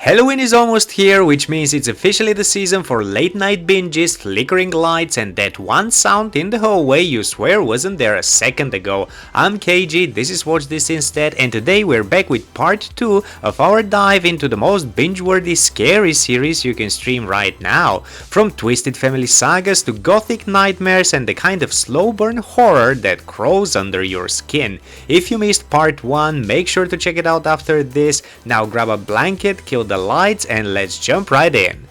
Halloween is almost here, which means it's officially the season for late night binges, flickering lights, and that one sound in the hallway you swear wasn't there a second ago. I'm KG, this is Watch This Instead, and today we're back with part 2 of our dive into the most binge-worthy scary series you can stream right now. From twisted family sagas to gothic nightmares and the kind of slow burn horror that crawls under your skin. If you missed part 1, make sure to check it out after this. Now grab a blanket, kill the lights, and let's jump right in.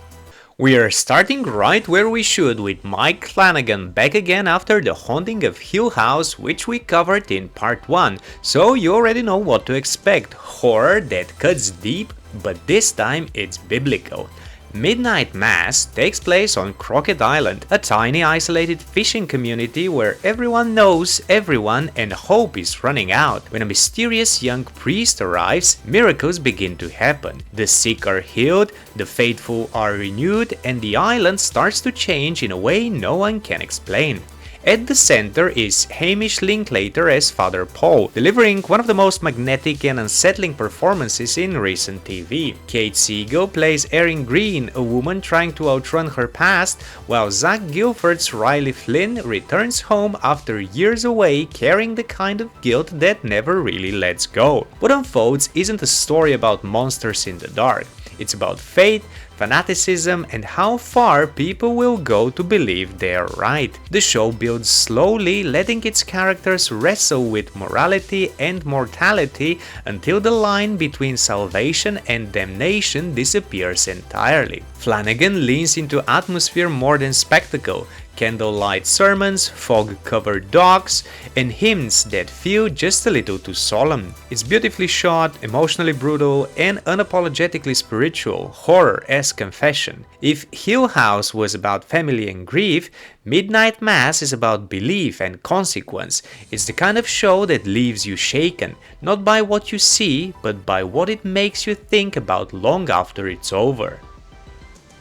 We are starting right where we should, with Mike Flanagan back again after the haunting of Hill House, which we covered in part 1, so you already know what to expect. Horror that cuts deep, but this time it's biblical. Midnight Mass takes place on Crockett Island, a tiny isolated fishing community where everyone knows everyone and hope is running out. When a mysterious young priest arrives, miracles begin to happen. The sick are healed, the faithful are renewed, and the island starts to change in a way no one can explain. At the center is Hamish Linklater as Father Paul, delivering one of the most magnetic and unsettling performances in recent TV. Kate Siegel plays Erin Green, a woman trying to outrun her past, while Zach Gilford's Riley Flynn returns home after years away, carrying the kind of guilt that never really lets go. What unfolds isn't a story about monsters in the dark. It's about faith, fanaticism, and how far people will go to believe they're right. The show builds slowly, letting its characters wrestle with morality and mortality until the line between salvation and damnation disappears entirely. Flanagan leans into atmosphere more than spectacle. Candlelight sermons, fog-covered docks, and hymns that feel just a little too solemn. It's beautifully shot, emotionally brutal, and unapologetically spiritual, horror-esque confession. If Hill House was about family and grief, Midnight Mass is about belief and consequence. It's the kind of show that leaves you shaken, not by what you see, but by what it makes you think about long after it's over.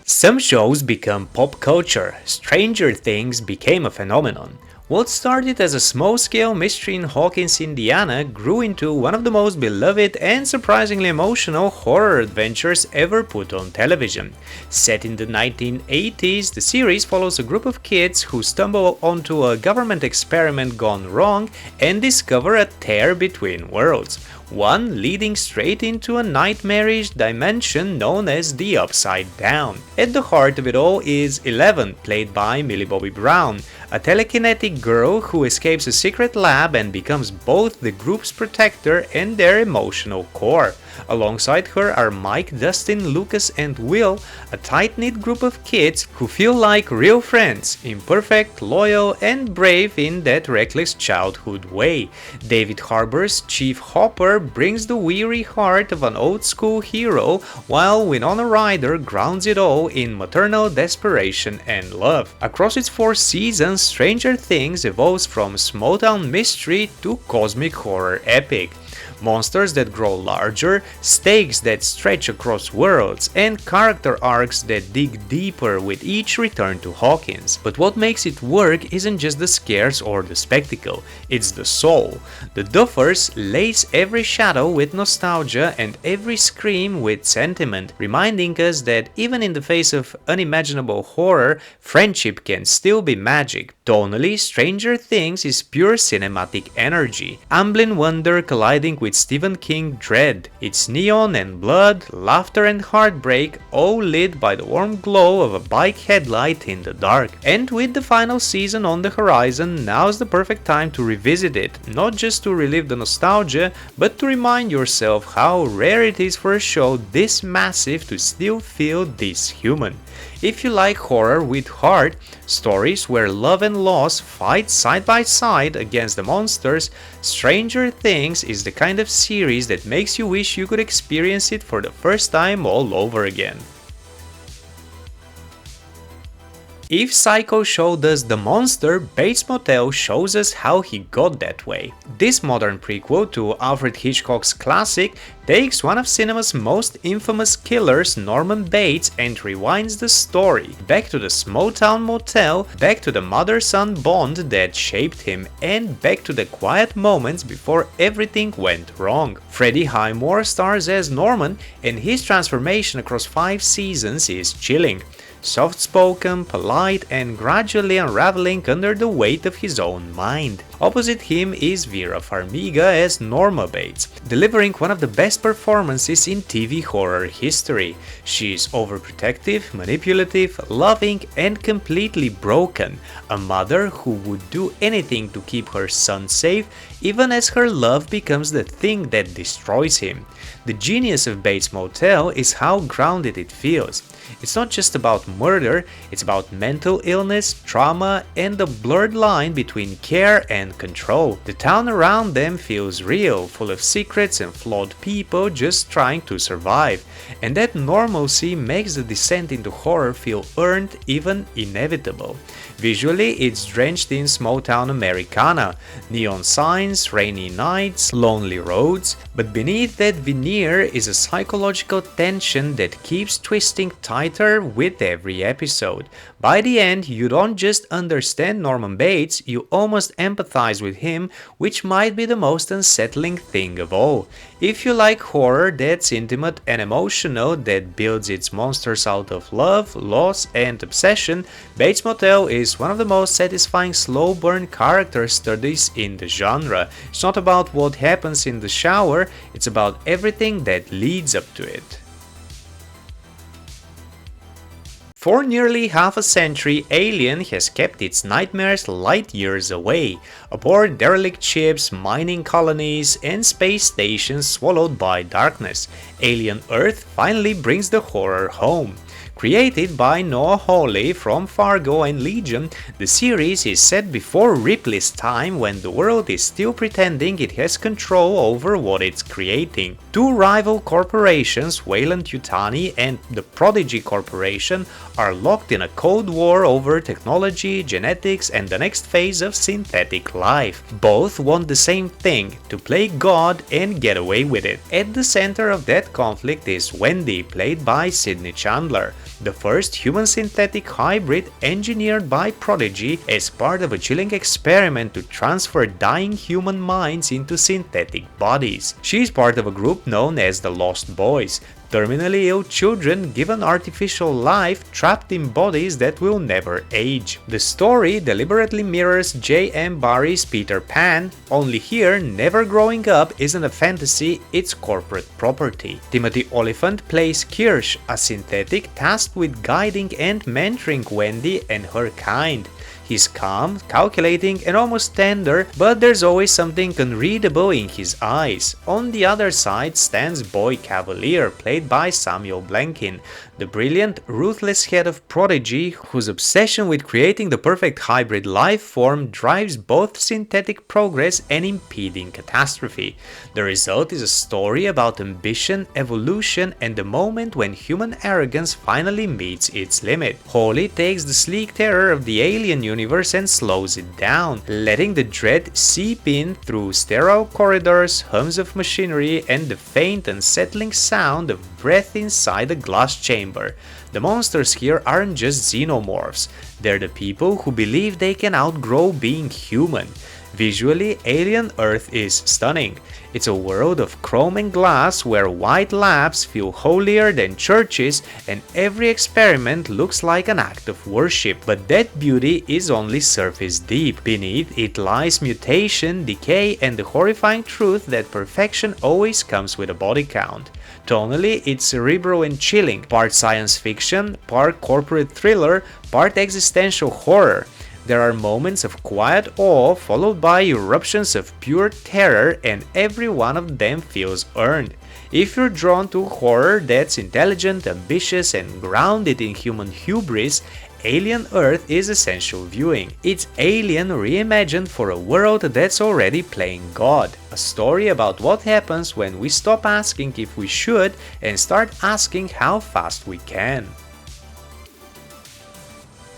Some shows become pop culture. Stranger Things became a phenomenon. What started as a small-scale mystery in Hawkins, Indiana, grew into one of the most beloved and surprisingly emotional horror adventures ever put on television. Set in the 1980s, the series follows a group of kids who stumble onto a government experiment gone wrong and discover a tear between worlds, one leading straight into a nightmarish dimension known as the Upside Down. At the heart of it all is Eleven, played by Millie Bobby Brown, a telekinetic girl who escapes a secret lab and becomes both the group's protector and their emotional core. Alongside her are Mike, Dustin, Lucas, and Will, a tight-knit group of kids who feel like real friends, imperfect, loyal, and brave in that reckless childhood way. David Harbour's Chief Hopper brings the weary heart of an old-school hero, while Winona Ryder grounds it all in maternal desperation and love. Across its 4 seasons, Stranger Things evolves from small-town mystery to cosmic horror epic. Monsters that grow larger, stakes that stretch across worlds, and character arcs that dig deeper with each return to Hawkins. But what makes it work isn't just the scares or the spectacle, it's the soul. The Duffers lace every shadow with nostalgia and every scream with sentiment, reminding us that even in the face of unimaginable horror, friendship can still be magic. Tonally, Stranger Things is pure cinematic energy, Amblin wonder colliding with Stephen King dread. It's neon and blood, laughter and heartbreak, all lit by the warm glow of a bike headlight in the dark. And with the final season on the horizon, now's the perfect time to revisit it, not just to relive the nostalgia, but to remind yourself how rare it is for a show this massive to still feel this human. If you like horror with heart, stories where love and loss fight side by side against the monsters, Stranger Things is the kind of series that makes you wish you could experience it for the first time all over again. If Psycho showed us the monster, Bates Motel shows us how he got that way. This modern prequel to Alfred Hitchcock's classic takes one of cinema's most infamous killers, Norman Bates, and rewinds the story back to the small town motel, back to the mother-son bond that shaped him, and back to the quiet moments before everything went wrong. Freddie Highmore stars as Norman, and his transformation across 5 seasons is chilling. Soft-spoken, polite, and gradually unraveling under the weight of his own mind. Opposite him is Vera Farmiga as Norma Bates, delivering one of the best performances in TV horror history. She is overprotective, manipulative, loving, and completely broken, a mother who would do anything to keep her son safe, even as her love becomes the thing that destroys him. The genius of Bates Motel is how grounded it feels. It's not just about murder, it's about mental illness, trauma, and the blurred line between care and control. The town around them feels real, full of secrets and flawed people just trying to survive. And that normalcy makes the descent into horror feel earned, even inevitable. Visually, it's drenched in small-town Americana, neon signs, rainy nights, lonely roads, but beneath that veneer is a psychological tension that keeps twisting tighter with every episode. By the end, you don't just understand Norman Bates, you almost empathize with him, which might be the most unsettling thing of all. If you like horror that's intimate and emotional, that builds its monsters out of love, loss, and obsession, Bates Motel is one of the most satisfying slow-burn character studies in the genre. It's not about what happens in the shower, it's about everything that leads up to it. For nearly half a century, Alien has kept its nightmares light years away, aboard derelict ships, mining colonies, and space stations swallowed by darkness. Alien Earth finally brings the horror home. Created by Noah Hawley from Fargo and Legion, the series is set before Ripley's time, when the world is still pretending it has control over what it's creating. Two rival corporations, Weyland-Yutani and the Prodigy Corporation, are locked in a cold war over technology, genetics, and the next phase of synthetic life. Both want the same thing, to play God and get away with it. At the center of that conflict is Wendy, played by Sydney Chandler, the first human-synthetic hybrid engineered by Prodigy as part of a chilling experiment to transfer dying human minds into synthetic bodies. She is part of a group known as the Lost Boys, terminally ill children given artificial life trapped in bodies that will never age. The story deliberately mirrors J.M. Barrie's Peter Pan, only here never growing up isn't a fantasy, it's corporate property. Timothy Olyphant plays Kirsch, a synthetic tasked with guiding and mentoring Wendy and her kind. He's calm, calculating, and almost tender, but there's always something unreadable in his eyes. On the other side stands Boy Cavalier, played by Samuel Blankin, the brilliant, ruthless head of Prodigy, whose obsession with creating the perfect hybrid life form drives both synthetic progress and impeding catastrophe. The result is a story about ambition, evolution, and the moment when human arrogance finally meets its limit. Hawley takes the sleek terror of the Alien universe and slows it down, letting the dread seep in through sterile corridors, hums of machinery, and the faint, unsettling sound of breath inside a glass chamber. The monsters here aren't just xenomorphs, they're the people who believe they can outgrow being human. Visually, Alien Earth is stunning. It's a world of chrome and glass where white labs feel holier than churches and every experiment looks like an act of worship. But that beauty is only surface deep. Beneath it lies mutation, decay, and the horrifying truth that perfection always comes with a body count. Tonally, it's cerebral and chilling, part science fiction, part corporate thriller, part existential horror. There are moments of quiet awe followed by eruptions of pure terror, and every one of them feels earned. If you're drawn to horror that's intelligent, ambitious, and grounded in human hubris, Alien Earth is essential viewing. It's Alien reimagined for a world that's already playing God. A story about what happens when we stop asking if we should and start asking how fast we can.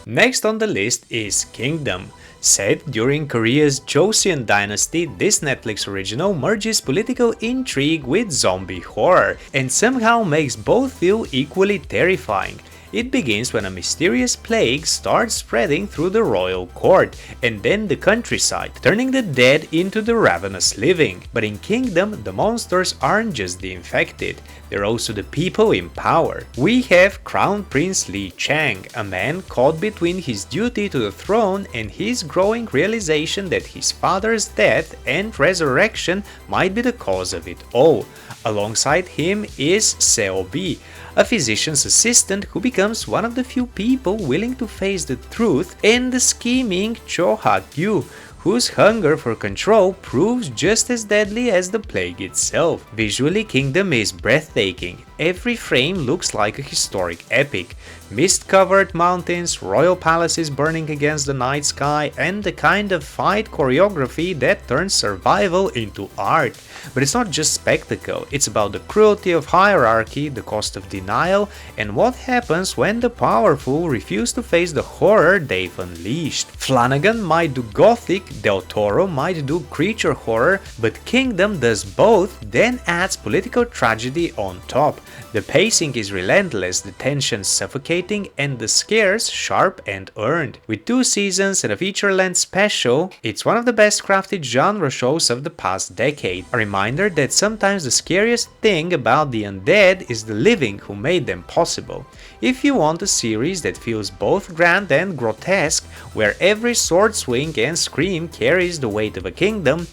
Next on the list is Kingdom. Set during Korea's Joseon dynasty, this Netflix original merges political intrigue with zombie horror, and somehow makes both feel equally terrifying. It begins when a mysterious plague starts spreading through the royal court and then the countryside, turning the dead into the ravenous living. But in Kingdom, the monsters aren't just the infected, they're also the people in power. We have Crown Prince Li Chang, a man caught between his duty to the throne and his growing realization that his father's death and resurrection might be the cause of it all. Alongside him is Seo Bi, a physician's assistant who becomes one of the few people willing to face the truth, and the scheming Cho Ha-kyu, whose hunger for control proves just as deadly as the plague itself. Visually, Kingdom is breathtaking. Every frame looks like a historic epic. Mist-covered mountains, royal palaces burning against the night sky, and the kind of fight choreography that turns survival into art. But it's not just spectacle, it's about the cruelty of hierarchy, the cost of denial, and what happens when the powerful refuse to face the horror they've unleashed. Flanagan might do gothic, Del Toro might do creature horror, but Kingdom does both, then adds political tragedy on top. The pacing is relentless, the tension suffocating, and the scares sharp and earned. With 2 seasons and a feature-length special, it's one of the best crafted genre shows of the past decade. A reminder that sometimes the scariest thing about the undead is the living who made them possible. If you want a series that feels both grand and grotesque, where every sword swing and scream carries the weight of a kingdom,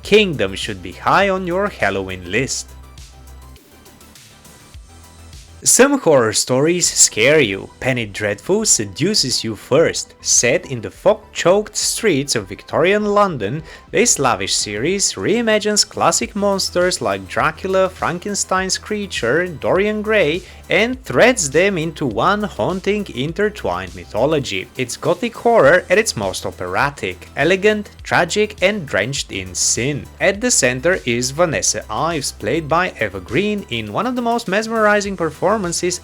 Kingdom should be high on your Halloween list. Some horror stories scare you. Penny Dreadful seduces you first. Set in the fog-choked streets of Victorian London, this lavish series reimagines classic monsters like Dracula, Frankenstein's creature, Dorian Gray, and threads them into one haunting, intertwined mythology. It's gothic horror at its most operatic, elegant, tragic, and drenched in sin. At the center is Vanessa Ives, played by Eva Green, in one of the most mesmerizing performances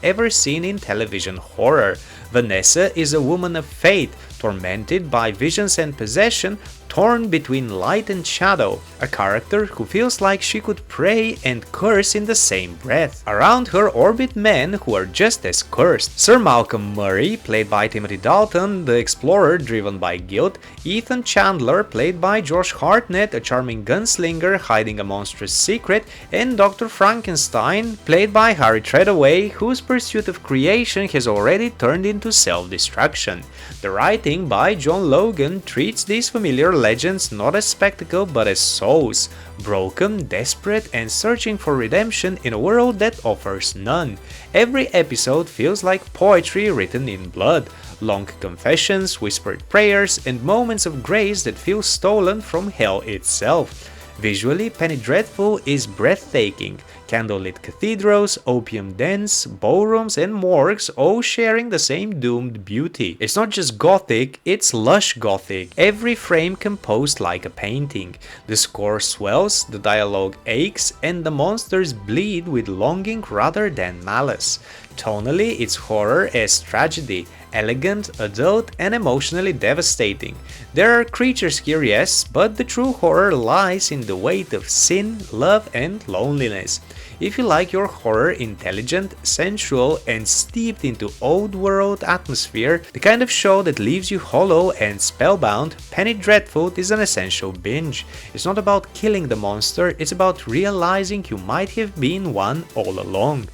ever seen in television horror. Vanessa is a woman of faith, tormented by visions and possession, torn between light and shadow, a character who feels like she could pray and curse in the same breath. Around her orbit men who are just as cursed. Sir Malcolm Murray, played by Timothy Dalton, the explorer driven by guilt, Ethan Chandler, played by Josh Hartnett, a charming gunslinger hiding a monstrous secret, and Dr. Frankenstein, played by Harry Treadaway, whose pursuit of creation has already turned into self-destruction. The writing by John Logan treats these familiar legends not as spectacle but as souls, broken, desperate, and searching for redemption in a world that offers none. Every episode feels like poetry written in blood, long confessions, whispered prayers, and moments of grace that feel stolen from hell itself. Visually, Penny Dreadful is breathtaking. Candlelit cathedrals, opium dens, ballrooms, and morgues all sharing the same doomed beauty. It's not just gothic, it's lush gothic, every frame composed like a painting. The score swells, the dialogue aches, and the monsters bleed with longing rather than malice. Tonally, it's horror as tragedy, elegant, adult, and emotionally devastating. There are creatures here, yes, but the true horror lies in the weight of sin, love, and loneliness. If you like your horror intelligent, sensual, and steeped into old-world atmosphere, the kind of show that leaves you hollow and spellbound, Penny Dreadful is an essential binge. It's not about killing the monster, it's about realizing you might have been one all along.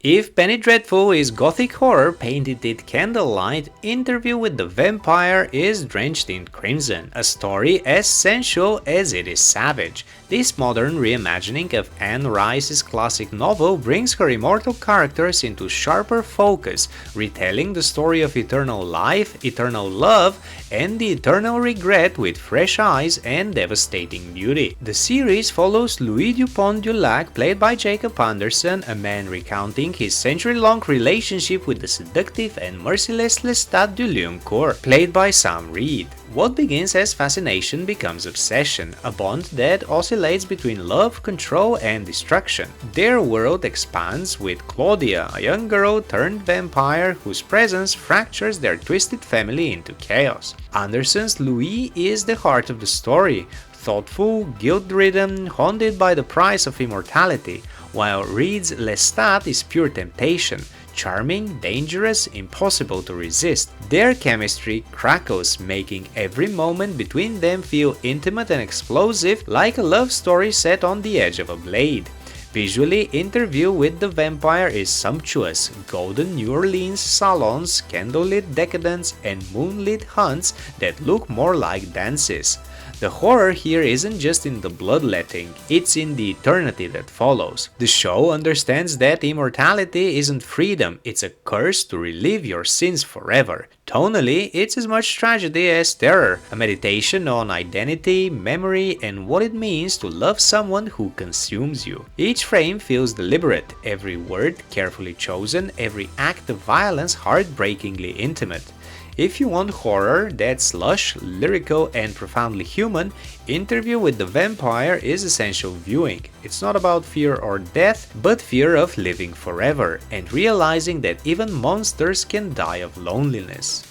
If Penny Dreadful is gothic horror painted in candlelight, Interview with the Vampire is drenched in crimson, a story as sensual as it is savage. This modern reimagining of Anne Rice's classic novel brings her immortal characters into sharper focus, retelling the story of eternal life, eternal love, and the eternal regret with fresh eyes and devastating beauty. The series follows Louis Dupont du Lac, played by Jacob Anderson, a man recounting his century-long relationship with the seductive and merciless Lestat de Lioncourt, played by Sam Reed. What begins as fascination becomes obsession, a bond that oscillates between love, control, and destruction. Their world expands with Claudia, a young girl turned vampire whose presence fractures their twisted family into chaos. Anderson's Louis is the heart of the story, thoughtful, guilt-ridden, haunted by the price of immortality, while Reed's Lestat is pure temptation, charming, dangerous, impossible to resist. Their chemistry crackles, making every moment between them feel intimate and explosive, like a love story set on the edge of a blade. Visually, Interview with the Vampire is sumptuous. Golden New Orleans salons, candlelit decadence, and moonlit hunts that look more like dances. The horror here isn't just in the bloodletting, it's in the eternity that follows. The show understands that immortality isn't freedom, it's a curse to relive your sins forever. Tonally, it's as much tragedy as terror, a meditation on identity, memory, and what it means to love someone who consumes you. Each frame feels deliberate, every word carefully chosen, every act of violence heartbreakingly intimate. If you want horror that's lush, lyrical, and profoundly human, Interview with the Vampire is essential viewing. It's not about fear or death, but fear of living forever, and realizing that even monsters can die of loneliness.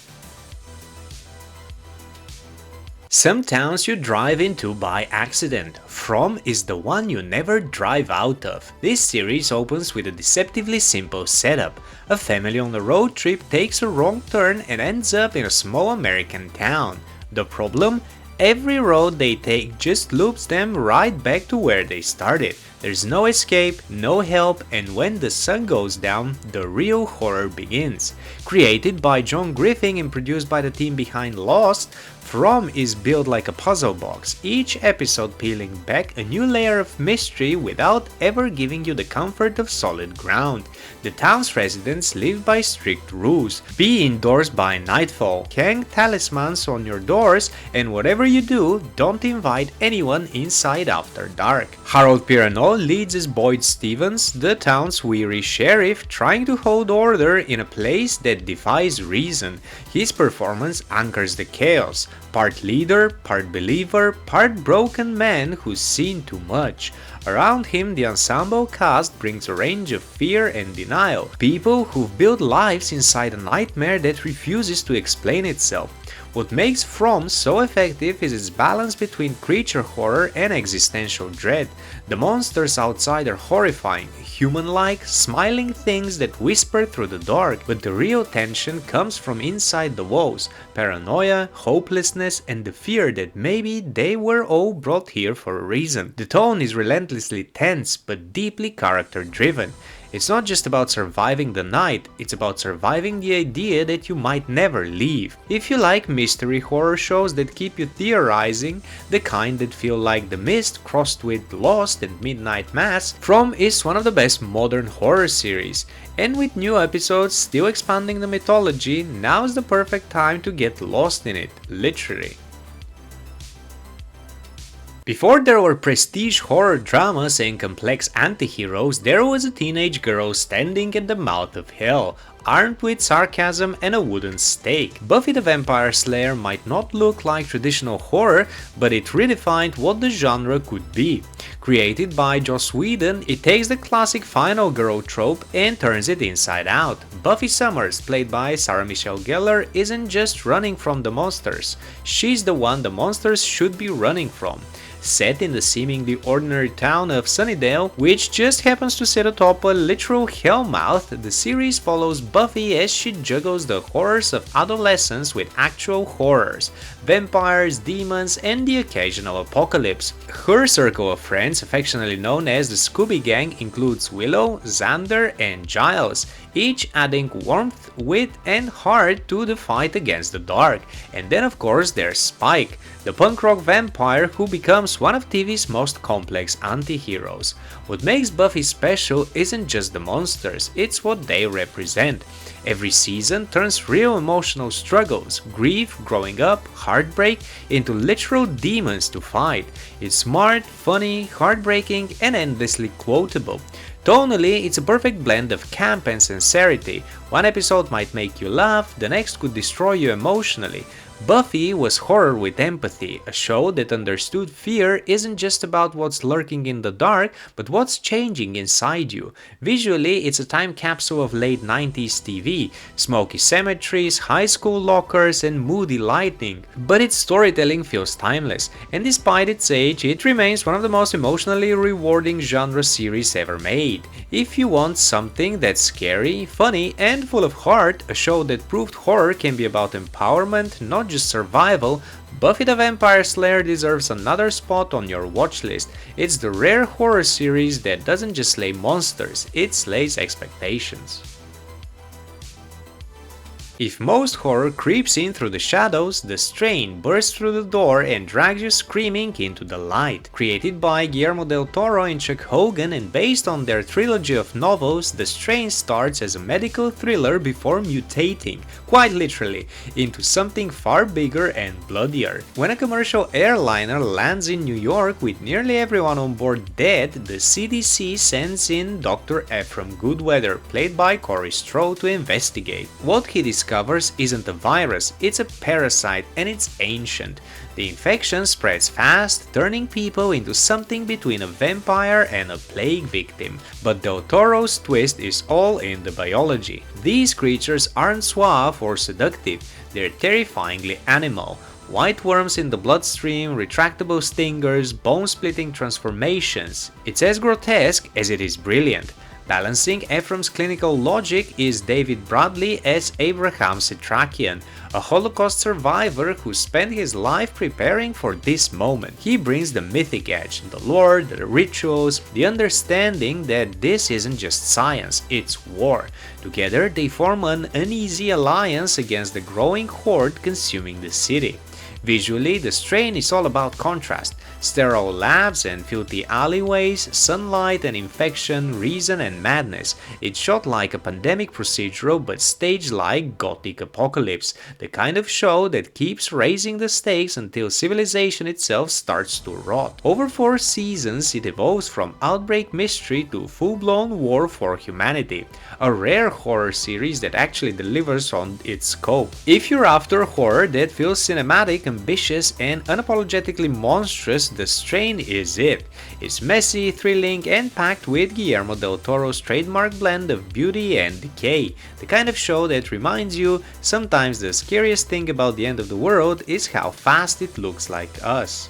Some towns you drive into by accident. From is the one you never drive out of. This series opens with a deceptively simple setup. A family on a road trip takes a wrong turn and ends up in a small American town. The problem? Every road they take just loops them right back to where they started. There's no escape, no help, and when the sun goes down, the real horror begins. Created by John Griffin and produced by the team behind Lost, From is built like a puzzle box, each episode peeling back a new layer of mystery without ever giving you the comfort of solid ground. The town's residents live by strict rules. Be indoors by nightfall, hang talismans on your doors, and whatever you do, don't invite anyone inside after dark. Harold Pirano leads as Boyd Stevens, the town's weary sheriff, trying to hold order in a place that defies reason. His performance anchors the chaos. Part leader, part believer, part broken man who's seen too much. Around him, the ensemble cast brings a range of fear and denial. People who've built lives inside a nightmare that refuses to explain itself. What makes From so effective is its balance between creature horror and existential dread. The monsters outside are horrifying, human-like, smiling things that whisper through the dark, but the real tension comes from inside the walls, paranoia, hopelessness, and the fear that maybe they were all brought here for a reason. The tone is relentlessly tense, but deeply character-driven. It's not just about surviving the night, it's about surviving the idea that you might never leave. If you like mystery horror shows that keep you theorizing, the kind that feel like The Mist crossed with Lost and Midnight Mass, From is one of the best modern horror series. And with new episodes still expanding the mythology, now's the perfect time to get lost in it, literally. Before there were prestige horror dramas and complex anti-heroes, there was a teenage girl standing at the mouth of hell, armed with sarcasm and a wooden stake. Buffy the Vampire Slayer might not look like traditional horror, but it redefined what the genre could be. Created by Joss Whedon, it takes the classic final girl trope and turns it inside out. Buffy Summers, played by Sarah Michelle Gellar, isn't just running from the monsters. She's the one the monsters should be running from. Set in the seemingly ordinary town of Sunnydale, which just happens to sit atop a literal hellmouth, the series follows Buffy as she juggles the horrors of adolescence with actual horrors, vampires, demons, and the occasional apocalypse. Her circle of friends, affectionately known as the Scooby Gang, includes Willow, Xander, and Giles, each adding warmth, wit, and heart to the fight against the dark. And then of course there's Spike, the punk rock vampire who becomes Heroes, one of TV's most complex anti-heroes. What makes Buffy special isn't just the monsters, it's what they represent. Every season turns real emotional struggles, grief, growing up, heartbreak, into literal demons to fight. It's smart, funny, heartbreaking, and endlessly quotable. Tonally, it's a perfect blend of camp and sincerity. One episode might make you laugh, the next could destroy you emotionally. Buffy was horror with empathy, a show that understood fear isn't just about what's lurking in the dark, but what's changing inside you. Visually, it's a time capsule of late 90s TV, smoky cemeteries, high school lockers, and moody lighting. But its storytelling feels timeless, and despite its age, it remains one of the most emotionally rewarding genre series ever made. If you want something that's scary, funny, and full of heart, a show that proved horror can be about empowerment, not just survival, Buffy the Vampire Slayer deserves another spot on your watch list. It's the rare horror series that doesn't just slay monsters, it slays expectations. If most horror creeps in through the shadows, The Strain bursts through the door and drags you screaming into the light. Created by Guillermo del Toro and Chuck Hogan and based on their trilogy of novels, The Strain starts as a medical thriller before mutating, quite literally, into something far bigger and bloodier. When a commercial airliner lands in New York with nearly everyone on board dead, the CDC sends in Dr. Ephraim Goodweather, played by Corey Stroh, to investigate. What he discovers isn't a virus, it's a parasite, and it's ancient. The infection spreads fast, turning people into something between a vampire and a plague victim. But Del Toro's twist is all in the biology. These creatures aren't suave or seductive, they're terrifyingly animal. White worms in the bloodstream, retractable stingers, bone-splitting transformations. It's as grotesque as it is brilliant. Balancing Ephraim's clinical logic is David Bradley as Abraham Citrakian, a Holocaust survivor who spent his life preparing for this moment. He brings the mythic edge, the lore, the rituals, the understanding that this isn't just science, it's war. Together they form an uneasy alliance against the growing horde consuming the city. Visually, The Strain is all about contrast. Sterile labs and filthy alleyways, sunlight and infection, reason and madness. It's shot like a pandemic procedural but staged like gothic apocalypse, the kind of show that keeps raising the stakes until civilization itself starts to rot. Over 4 seasons, it evolves from outbreak mystery to full-blown war for humanity, a rare horror series that actually delivers on its scope. If you're after horror that feels cinematic, ambitious, and unapologetically monstrous, The Strain is it. It's messy, thrilling, and packed with Guillermo del Toro's trademark blend of beauty and decay, the kind of show that reminds you sometimes the scariest thing about the end of the world is how fast it looks like us.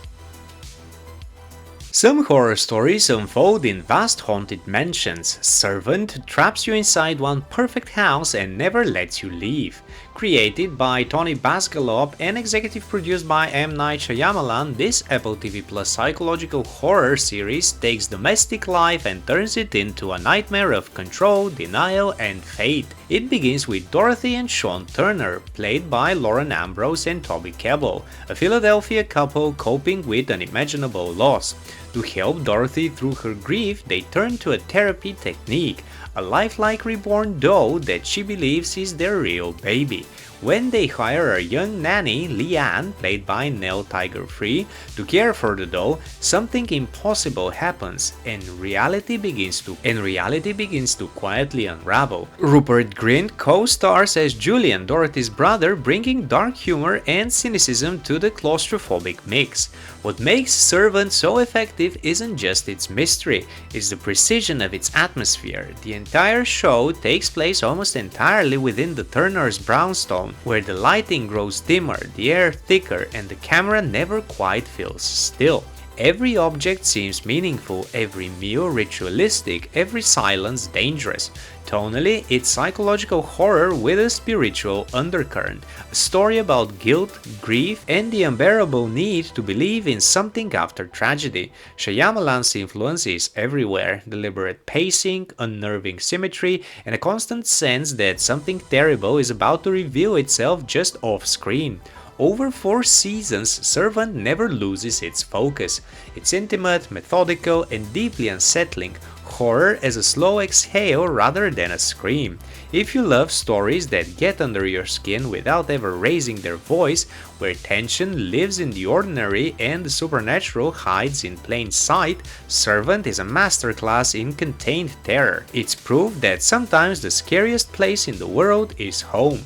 Some horror stories unfold in vast haunted mansions. Servant traps you inside one perfect house and never lets you leave. Created by Tony Basgalob and executive produced by M. Night Shyamalan, this Apple TV Plus psychological horror series takes domestic life and turns it into a nightmare of control, denial, and fate. It begins with Dorothy and Sean Turner, played by Lauren Ambrose and Toby Kebbell, a Philadelphia couple coping with unimaginable loss. To help Dorothy through her grief, they turn to a therapy technique, a lifelike reborn doll that she believes is their real baby. When they hire a young nanny, Leanne, played by Nell Tiger Free, to care for the doll, something impossible happens, and reality begins to quietly unravel. Rupert Grint co-stars as Julian, Dorothy's brother, bringing dark humor and cynicism to the claustrophobic mix. What makes Servant so effective isn't just its mystery, it's the precision of its atmosphere. The entire show takes place almost entirely within the Turner's brownstone, where the lighting grows dimmer, the air thicker, and the camera never quite feels still. Every object seems meaningful, every meal ritualistic, every silence dangerous. Tonally, it's psychological horror with a spiritual undercurrent, a story about guilt, grief, and the unbearable need to believe in something after tragedy. Shyamalan's influence is everywhere: deliberate pacing, unnerving symmetry, and a constant sense that something terrible is about to reveal itself just off-screen. Over 4 seasons, Servant never loses its focus. It's intimate, methodical, and deeply unsettling. Horror as a slow exhale rather than a scream. If you love stories that get under your skin without ever raising their voice, where tension lives in the ordinary and the supernatural hides in plain sight, Servant is a masterclass in contained terror. It's proof that sometimes the scariest place in the world is home.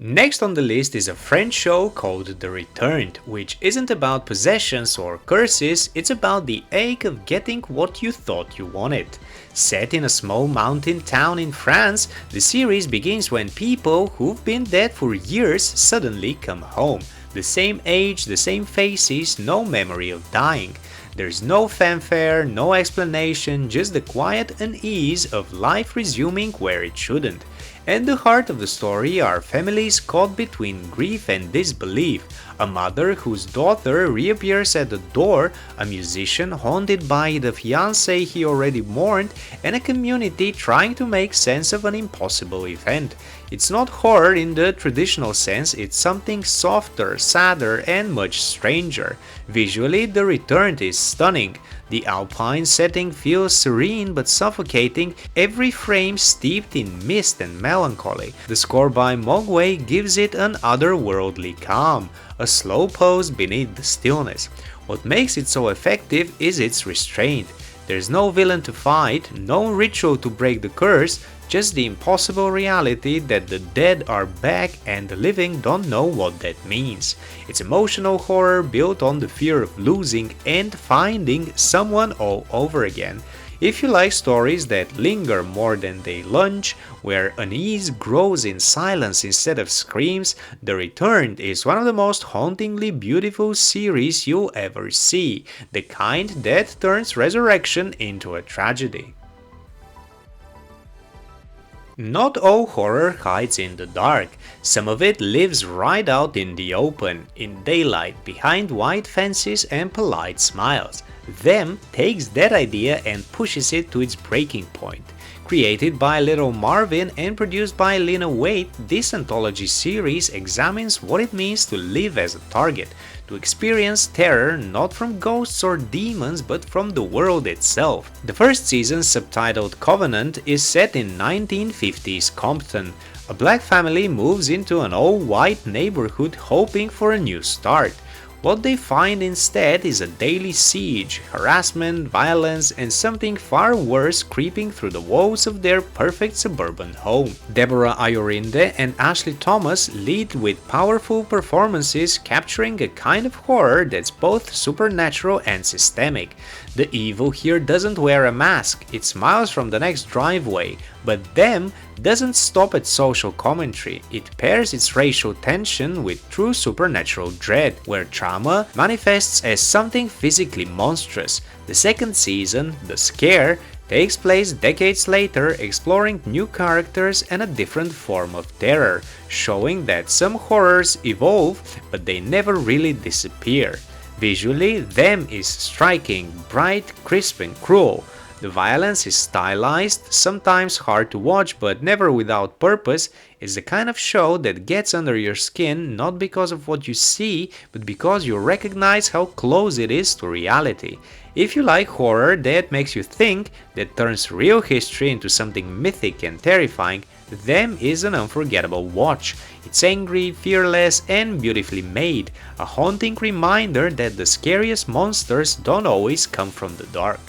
Next on the list is a French show called The Returned, which isn't about possessions or curses, it's about the ache of getting what you thought you wanted. Set in a small mountain town in France, the series begins when people who've been dead for years suddenly come home. The same age, the same faces, no memory of dying. There's no fanfare, no explanation, just the quiet unease of life resuming where it shouldn't. At the heart of the story are families caught between grief and disbelief, a mother whose daughter reappears at the door, a musician haunted by the fiancé he already mourned, and a community trying to make sense of an impossible event. It's not horror in the traditional sense, it's something softer, sadder, and much stranger. Visually, The Returned is stunning. The alpine setting feels serene but suffocating, every frame steeped in mist and melancholy. The score by Mogwai gives it an otherworldly calm, a slow pose beneath the stillness. What makes it so effective is its restraint. There's no villain to fight, no ritual to break the curse, just the impossible reality that the dead are back and the living don't know what that means. It's emotional horror built on the fear of losing and finding someone all over again. If you like stories that linger more than they lunge, where unease grows in silence instead of screams, The Returned is one of the most hauntingly beautiful series you'll ever see, the kind that turns resurrection into a tragedy. Not all horror hides in the dark, some of it lives right out in the open, in daylight, behind white fences and polite smiles. Them takes that idea and pushes it to its breaking point. Created by Little Marvin and produced by Lena Waithe, this anthology series examines what it means to live as a target, to experience terror not from ghosts or demons but from the world itself. The first season, subtitled Covenant, is set in 1950s Compton. A black family moves into an all-white neighborhood hoping for a new start. What they find instead is a daily siege, harassment, violence, and something far worse creeping through the walls of their perfect suburban home. Deborah Ayorinde and Ashley Thomas lead with powerful performances, capturing a kind of horror that's both supernatural and systemic. The evil here doesn't wear a mask, it smiles from the next driveway, but them doesn't stop at social commentary, it pairs its racial tension with true supernatural dread, where trauma manifests as something physically monstrous. The second season, The Scare, takes place decades later, exploring new characters and a different form of terror, showing that some horrors evolve, but they never really disappear. Visually, Them is striking, bright, crisp and cruel. The violence is stylized, sometimes hard to watch but never without purpose. It's the kind of show that gets under your skin not because of what you see, but because you recognize how close it is to reality. If you like horror that makes you think, that turns real history into something mythic and terrifying, Them is an unforgettable watch. It's angry, fearless, and beautifully made, a haunting reminder that the scariest monsters don't always come from the dark.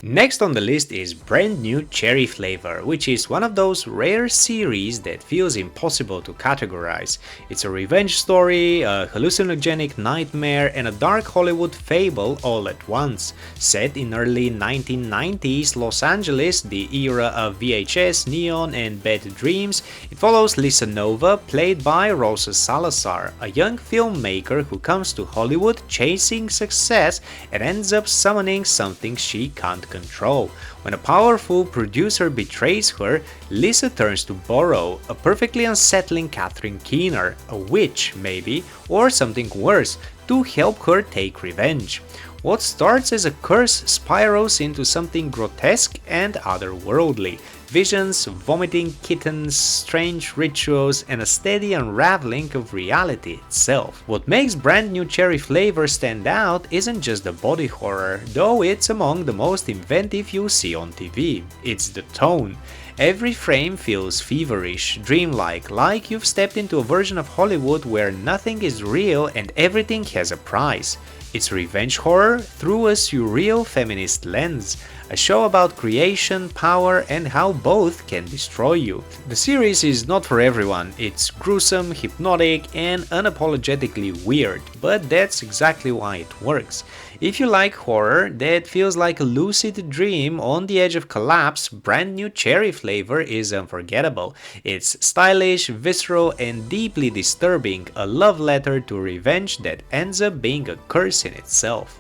Next on the list is Brand New Cherry Flavor, which is one of those rare series that feels impossible to categorize. It's a revenge story, a hallucinogenic nightmare, and a dark Hollywood fable all at once. Set in early 1990s Los Angeles, the era of VHS, neon, and bad dreams, it follows Lisa Nova, played by Rosa Salazar, a young filmmaker who comes to Hollywood chasing success and ends up summoning something she can't control. When a powerful producer betrays her, Lisa turns to Burrow, a perfectly unsettling Catherine Keener, a witch maybe, or something worse, to help her take revenge. What starts as a curse spirals into something grotesque and otherworldly. visions, vomiting kittens, strange rituals, and a steady unraveling of reality itself. What makes Brand New Cherry Flavor stand out isn't just the body horror, though it's among the most inventive you see on TV. It's the tone. Every frame feels feverish, dreamlike, like you've stepped into a version of Hollywood where nothing is real and everything has a price. It's revenge horror through a surreal feminist lens, a show about creation, power, and how both can destroy you. The series is not for everyone. It's gruesome, hypnotic, and unapologetically weird, but that's exactly why it works. If you like horror that feels like a lucid dream on the edge of collapse, Brand New Cherry Flavor is unforgettable. It's stylish, visceral, and deeply disturbing, a love letter to revenge that ends up being a curse in itself.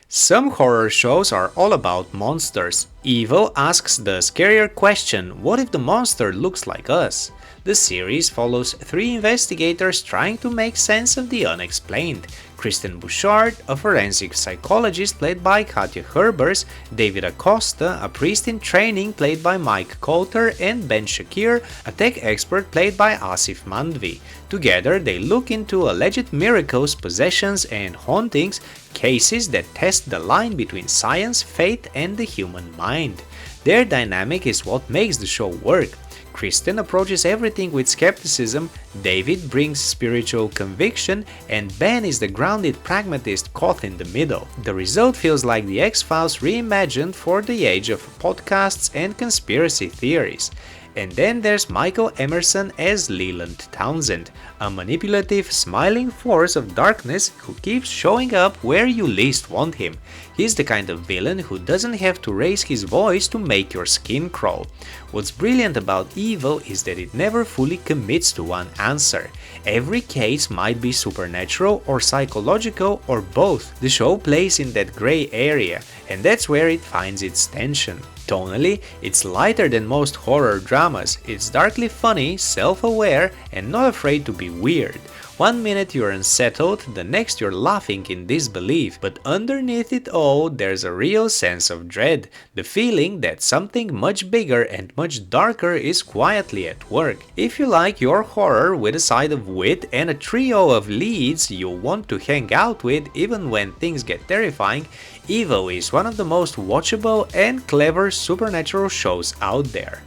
Some horror shows are all about monsters. Evil asks the scarier question, what if the monster looks like us? The series follows three investigators trying to make sense of the unexplained. Kristen Bouchard, a forensic psychologist played by Katja Herbers, David Acosta, a priest in training played by Mike Coulter, and Ben Shakir, a tech expert played by Asif Mandvi. Together they look into alleged miracles, possessions, and hauntings, cases that test the line between science, faith, and the human mind. Their dynamic is what makes the show work. Kristen approaches everything with skepticism, David brings spiritual conviction, and Ben is the grounded pragmatist caught in the middle. The result feels like the X-Files reimagined for the age of podcasts and conspiracy theories. And then there's Michael Emerson as Leland Townsend, a manipulative, smiling force of darkness who keeps showing up where you least want him. He's the kind of villain who doesn't have to raise his voice to make your skin crawl. What's brilliant about Evil is that it never fully commits to one answer. Every case might be supernatural or psychological or both. The show plays in that gray area, and that's where it finds its tension. Tonally, it's lighter than most horror dramas. It's darkly funny, self-aware, and not afraid to be weird. One minute you're unsettled, the next you're laughing in disbelief, but underneath it all there's a real sense of dread, the feeling that something much bigger and much darker is quietly at work. If you like your horror with a side of wit and a trio of leads you want to hang out with even when things get terrifying, Evil is one of the most watchable and clever supernatural shows out there.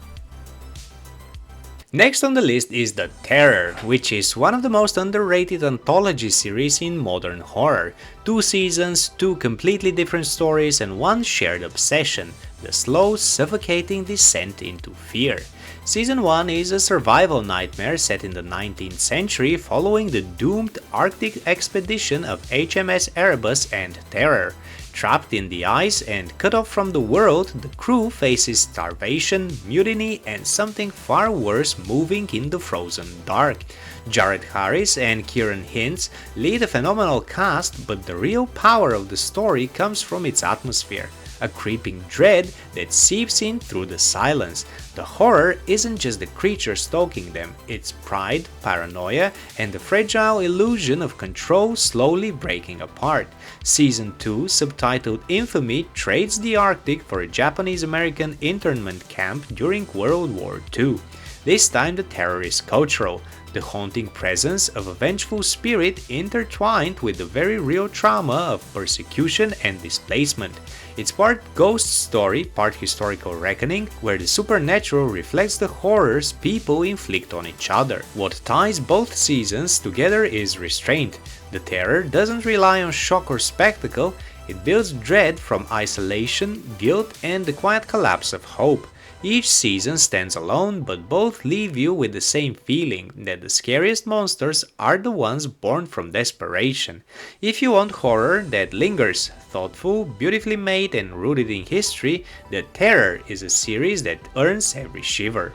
Next on the list is The Terror, which is one of the most underrated anthology series in modern horror. 2 seasons, 2 completely different stories, and one shared obsession, the slow, suffocating descent into fear. Season 1 is a survival nightmare set in the 19th century following the doomed Arctic expedition of HMS Erebus and Terror. Trapped in the ice and cut off from the world, the crew faces starvation, mutiny, and something far worse moving in the frozen dark. Jared Harris and Kieran Hintz lead a phenomenal cast, but the real power of the story comes from its atmosphere. A creeping dread that seeps in through the silence. The horror isn't just the creature stalking them, it's pride, paranoia, and the fragile illusion of control slowly breaking apart. Season 2, subtitled Infamy, trades the Arctic for a Japanese-American internment camp during World War II. This time the terror is cultural, the haunting presence of a vengeful spirit intertwined with the very real trauma of persecution and displacement. It's part ghost story, part historical reckoning, where the supernatural reflects the horrors people inflict on each other. What ties both seasons together is restraint. The terror doesn't rely on shock or spectacle, it builds dread from isolation, guilt, and the quiet collapse of hope. Each season stands alone, but both leave you with the same feeling, that the scariest monsters are the ones born from desperation. If you want horror that lingers, thoughtful, beautifully made, and rooted in history, The Terror is a series that earns every shiver.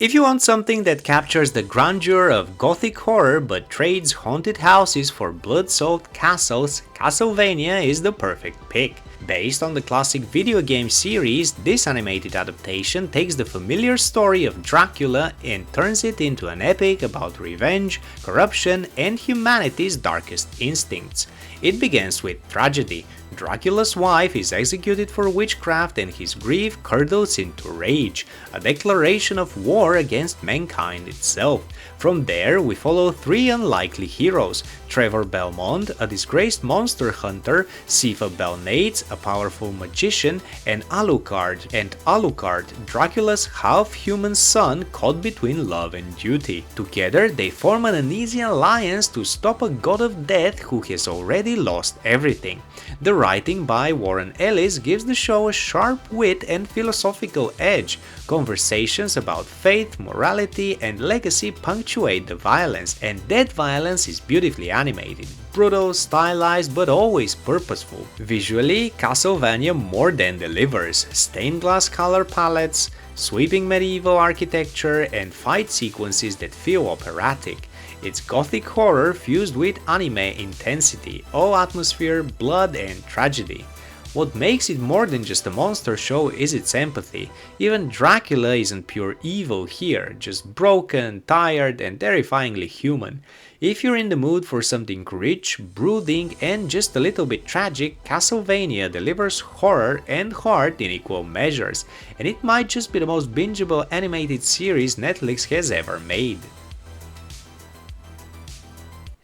If you want something that captures the grandeur of gothic horror but trades haunted houses for blood-soaked castles, Castlevania is the perfect pick. Based on the classic video game series, this animated adaptation takes the familiar story of Dracula and turns it into an epic about revenge, corruption, and humanity's darkest instincts. It begins with tragedy. Dracula's wife is executed for witchcraft and his grief curdles into rage, a declaration of war against mankind itself. From there, we follow three unlikely heroes: Trevor Belmont, a disgraced monster hunter, Sifa Belnates, a powerful magician, and Alucard, Dracula's half-human son caught between love and duty. Together, they form an uneasy alliance to stop a god of death who has already lost everything. The writing by Warren Ellis gives the show a sharp wit and philosophical edge. Conversations about faith, morality, and legacy punctuate the violence, and that violence is beautifully animated. Brutal, stylized, but always purposeful. Visually, Castlevania more than delivers. Stained glass color palettes, sweeping medieval architecture, and fight sequences that feel operatic. It's gothic horror fused with anime intensity, all atmosphere, blood, and tragedy. What makes it more than just a monster show is its empathy. Even Dracula isn't pure evil here, just broken, tired, and terrifyingly human. If you're in the mood for something rich, brooding, and just a little bit tragic, Castlevania delivers horror and heart in equal measures, and it might just be the most bingeable animated series Netflix has ever made.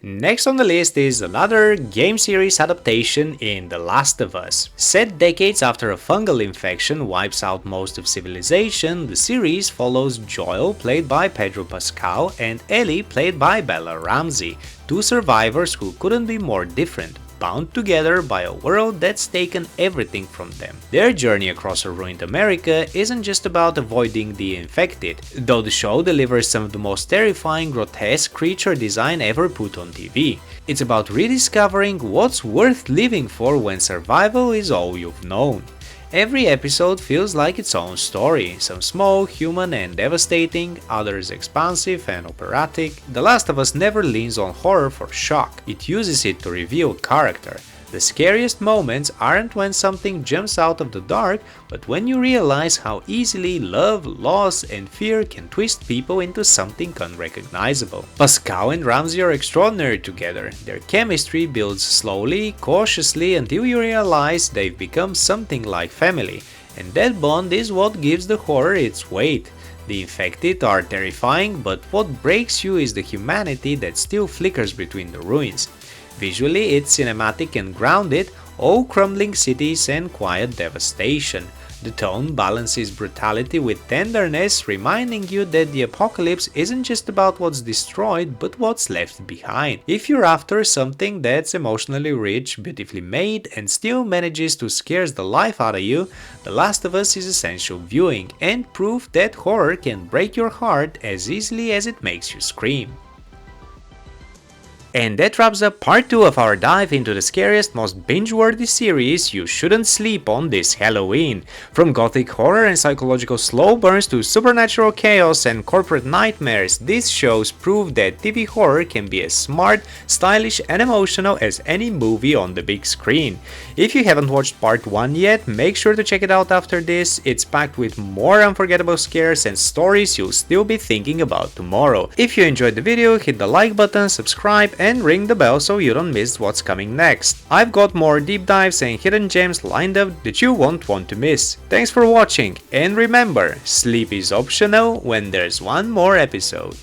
Next on the list is another game series adaptation in The Last of Us. Set decades after a fungal infection wipes out most of civilization, the series follows Joel, played by Pedro Pascal, and Ellie, played by Bella Ramsey, two survivors who couldn't be more different, bound together by a world that's taken everything from them. Their journey across a ruined America isn't just about avoiding the infected, though the show delivers some of the most terrifying, grotesque creature design ever put on TV. It's about rediscovering what's worth living for when survival is all you've known. Every episode feels like its own story, some small, human and devastating, others expansive and operatic. The Last of Us never leans on horror for shock, it uses it to reveal character. The scariest moments aren't when something jumps out of the dark, but when you realize how easily love, loss, and fear can twist people into something unrecognizable. Pascal and Ramsey are extraordinary together. Their chemistry builds slowly, cautiously, until you realize they've become something like family. And that bond is what gives the horror its weight. The infected are terrifying, but what breaks you is the humanity that still flickers between the ruins. Visually, it's cinematic and grounded, all crumbling cities and quiet devastation. The tone balances brutality with tenderness, reminding you that the apocalypse isn't just about what's destroyed, but what's left behind. If you're after something that's emotionally rich, beautifully made, and still manages to scare the life out of you, The Last of Us is essential viewing, and proof that horror can break your heart as easily as it makes you scream. And that wraps up part 2 of our dive into the scariest, most binge-worthy series you shouldn't sleep on this Halloween. From gothic horror and psychological slow burns to supernatural chaos and corporate nightmares, these shows prove that TV horror can be as smart, stylish and emotional as any movie on the big screen. If you haven't watched part 1 yet, make sure to check it out after this. It's packed with more unforgettable scares and stories you'll still be thinking about tomorrow. If you enjoyed the video, hit the like button, subscribe, and ring the bell so you don't miss what's coming next. I've got more deep dives and hidden gems lined up that you won't want to miss. Thanks for watching, and remember, sleep is optional when there's one more episode.